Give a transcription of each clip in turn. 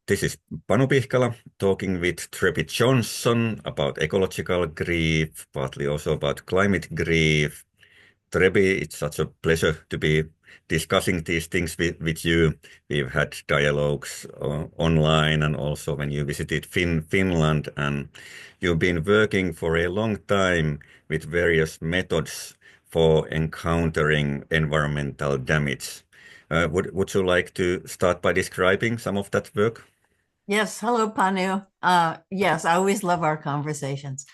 This is Panu Pihkala talking with Trebbe Johnson about ecological grief, partly also about climate grief. Trebbe, it's such a pleasure to be discussing these things with you. We've had dialogues online and also when you visited Finland, and you've been working for a long time with various methods for encountering environmental damage. Would you like to start by describing some of that work? Yes, hello, Panu. Yes, I always love our conversations.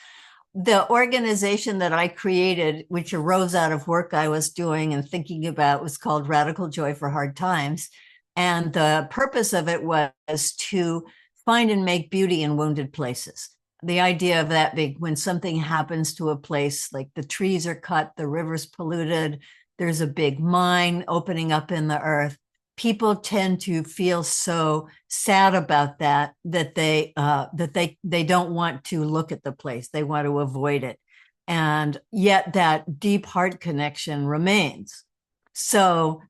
The organization that I created, which arose out of work I was doing and thinking about, was called Radical Joy for Hard Times. And the purpose of it was to find and make beauty in wounded places. The idea of that being when something happens to a place, like the trees are cut, the river's polluted, there's a big mine opening up in the earth, people tend to feel so sad about that they don't want to look at the place. They want to avoid it. And yet that deep heart connection remains. So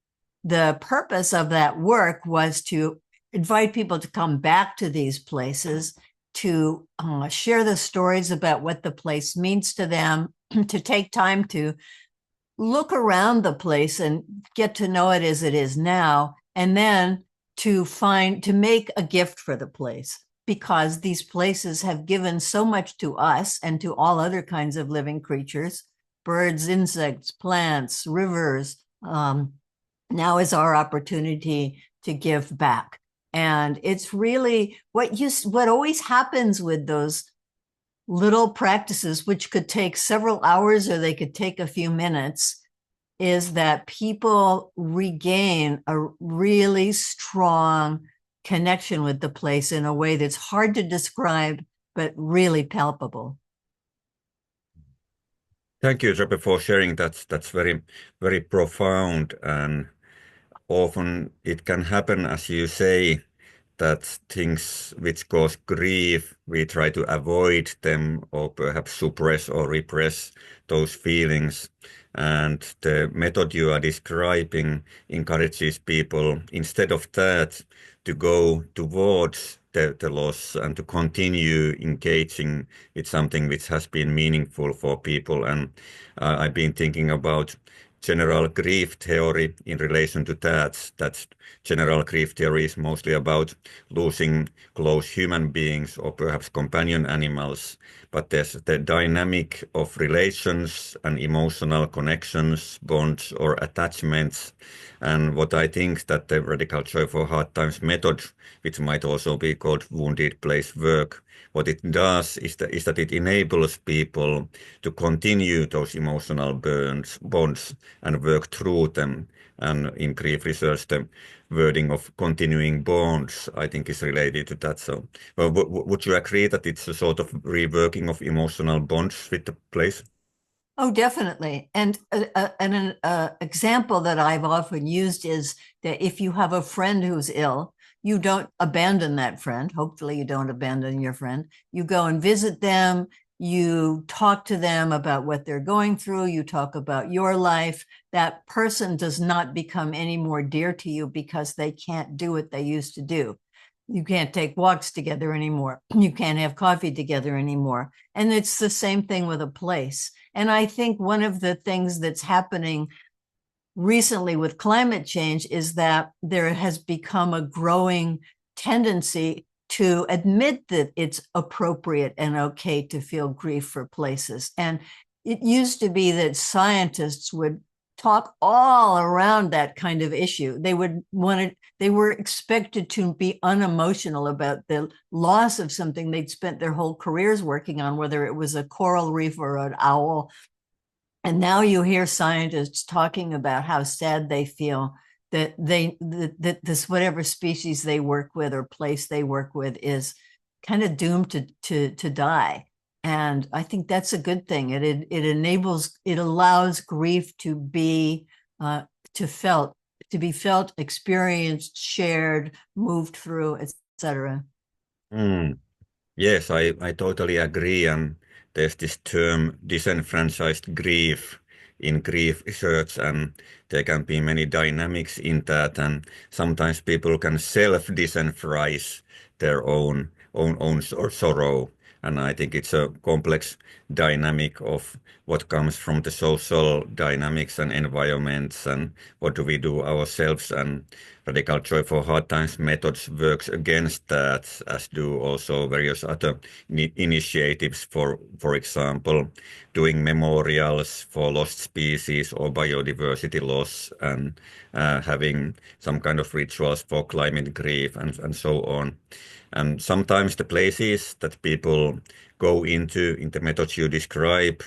the purpose of that work was to invite people to come back to these places, to share the stories about what the place means to them, to take time to look around the place and get to know it as it is now, and then to make a gift for the place, because these places have given so much to us and to all other kinds of living creatures, birds, insects, plants, rivers. Now is our opportunity to give back. And it's really what always happens with those little practices, which could take several hours or they could take a few minutes, is that people regain a really strong connection with the place in a way that's hard to describe, but really palpable. Thank you, Trebbe, for sharing. That's very profound, and often it can happen, as you say, that things which cause grief, we try to avoid them or perhaps suppress or repress those feelings. And the method you are describing encourages people, instead of that, to go towards the loss and to continue engaging with something which has been meaningful for people. And I've been thinking about general grief theory in relation to that. That general grief theory is mostly about losing close human beings or perhaps companion animals, but there's the dynamic of relations and emotional connections, bonds or attachments. And what I think that the Radical Joy for Hard Times method, which might also be called wounded place work, what it does is that it enables people to continue those emotional bonds and work through them. And in grief research, the wording of continuing bonds, I think, is related to that. So, would you agree that it's a sort of reworking of emotional bonds with the place? Oh, definitely. And an example that I've often used is that if you have a friend who's ill, you don't abandon that friend. Hopefully, you don't abandon your friend. You go and visit them. You talk to them about what they're going through. You talk about your life. That person does not become any more dear to you because they can't do what they used to do. You can't take walks together anymore. You can't have coffee together anymore. And it's the same thing with a place. And I think one of the things that's happening recently with climate change is that there has become a growing tendency to admit that it's appropriate and okay to feel grief for places. And it used to be that scientists would talk all around that kind of issue. They were expected to be unemotional about the loss of something they'd spent their whole careers working on, whether it was a coral reef or an owl. And now you hear scientists talking about how sad they feel that this whatever species they work with or place they work with is kind of doomed to die. And I think that's a good thing. It allows grief uh, to felt to be felt, experienced, shared, moved through, etc. Mm. Yes, I totally agree. And there's this term disenfranchised grief in grief research, and there can be many dynamics in that, and sometimes people can self-disenfranchise their own sorrow. And I think it's a complex dynamic of what comes from the social dynamics and environments, and what do we do ourselves. And Radical Joy for Hard Times methods works against that, as do also various other initiatives, for example, doing memorials for lost species or biodiversity loss, and having some kind of rituals for climate grief, and so on. And sometimes the places that people go into in the methods you describe,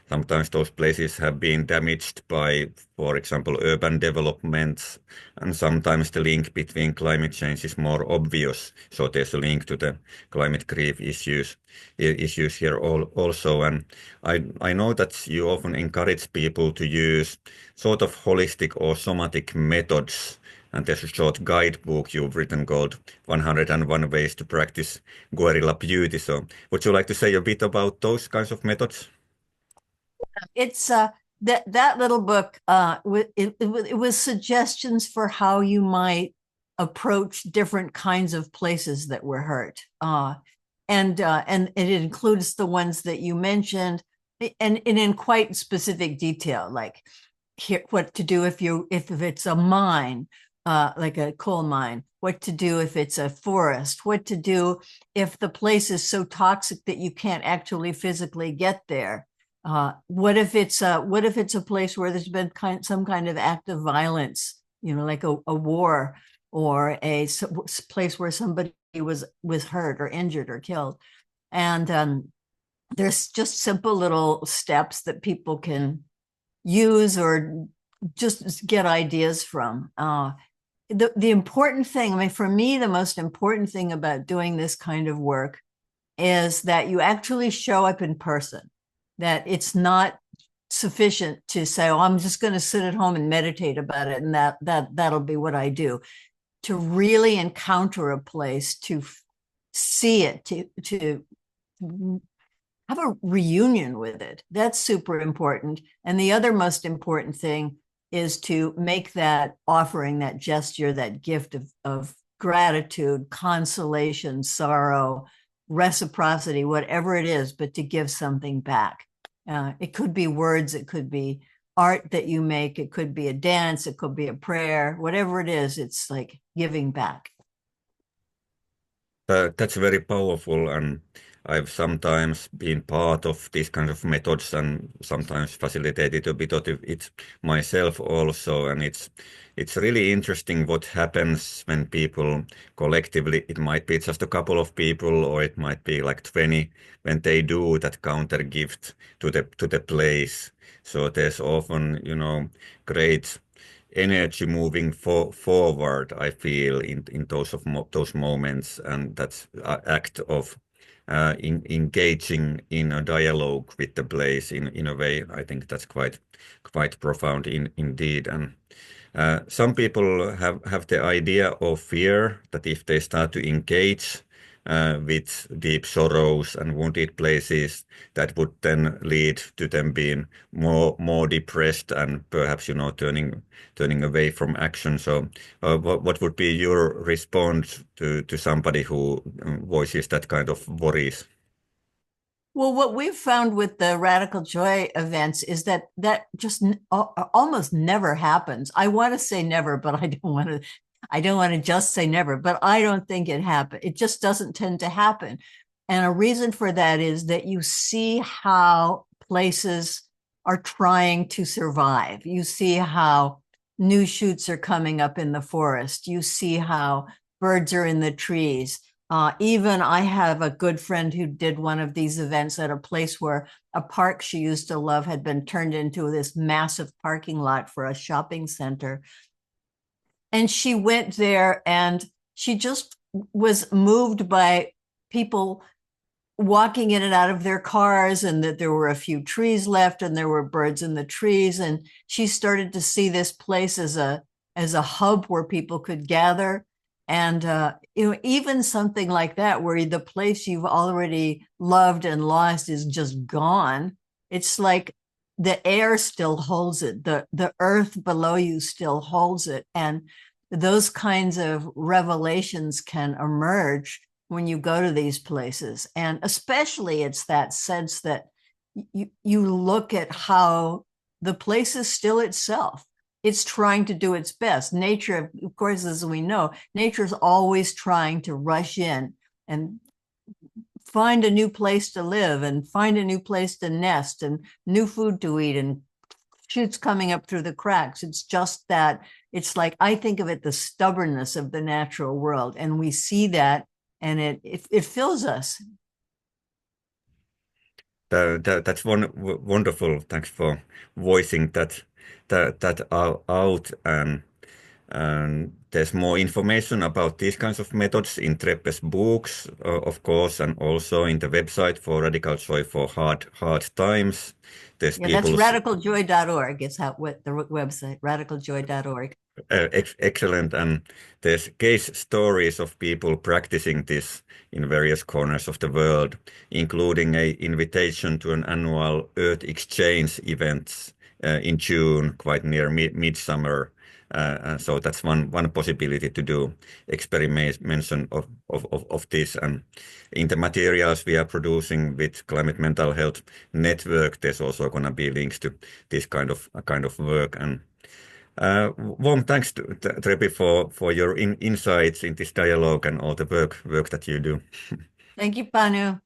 sometimes those places have been damaged by, for example, urban development, and sometimes the link between climate change is more obvious. So there's a link to the climate grief issues here also. And I know that you often encourage people to use sort of holistic or somatic methods, and there's a short guidebook you've written called 101 Ways to Practice Guerrilla Beauty. So would you like to say a bit about those kinds of methods? It's that little book it was suggestions for how you might approach different kinds of places that were hurt. And it includes the ones that you mentioned, and in quite specific detail, like here, what to do if it's a mine, like a coal mine, what to do if it's a forest, what to do if the place is so toxic that you can't actually physically get there. What if it's a place where there's been some kind of act of violence, like a war, or a place where somebody was hurt or injured or killed. And there's just simple little steps that people can use or just get ideas from. The important thing, I mean, for me, the most important thing about doing this kind of work is that you actually show up in person, that it's not sufficient to say, oh, I'm just going to sit at home and meditate about it, and that'll be what I do. To really encounter a place, to see it, to have a reunion with it. That's super important. And the other most important thing is to make that offering, that gesture, that gift of gratitude, consolation, sorrow, reciprocity, whatever it is, but to give something back. It could be words, it could be art that you make, it could be a dance, it could be a prayer, whatever it is, it's like giving back. That's very powerful, and I've sometimes been part of these kinds of methods, and sometimes facilitated a bit of it myself also. And it's really interesting what happens when people collectively, it might be just a couple of people, or it might be like 20, when they do that counter gift to the place. So there's often, great energy moving forward, I feel, in those moments, and that's act of engaging in a dialogue with the place in a way. I think that's quite profound indeed. And some people have the idea or fear that if they start to engage with deep sorrows and wounded places, that would then lead to them being more depressed, and perhaps turning away from action. So, what would be your response to somebody who voices that kind of worries? Well, what we've found with the Radical Joy events is that just almost never happens. I want to say never, but I don't want to just say never, but I don't think it happens. It just doesn't tend to happen. And a reason for that is that you see how places are trying to survive. You see how new shoots are coming up in the forest. You see how birds are in the trees. Even I have a good friend who did one of these events at a place where a park she used to love had been turned into this massive parking lot for a shopping center. And she went there and she just was moved by people walking in and out of their cars, and that there were a few trees left and there were birds in the trees. And she started to see this place as a hub where people could gather. And even something like that, where the place you've already loved and lost is just gone. It's like the air still holds it, the earth below you still holds it. And those kinds of revelations can emerge when you go to these places. And especially it's that sense that you look at how the place is still itself. It's trying to do its best. Nature, of course, as we know, nature is always trying to rush in and find a new place to live and find a new place to nest and new food to eat and shoots coming up through the cracks. It's just that it's like, I think of it, the stubbornness of the natural world. And we see that and it fills us. That's wonderful. Thanks for voicing that out. And there's more information about these kinds of methods in Trebbe's books, of course, and also in the website for Radical Joy for Hard Times. There's Yeah, that's people's radicaljoy.org. It's how what the website, radicaljoy.org. excellent, and there's case stories of people practicing this in various corners of the world, including a invitation to an annual Earth Exchange event in June, quite near midsummer. So that's one possibility to do experimentation of this. And in the materials we are producing with Climate Mental Health Network, there's also going to be links to this kind of work. And warm thanks to Trebbe for your insights in this dialogue and all the work that you do. Thank you, Panu.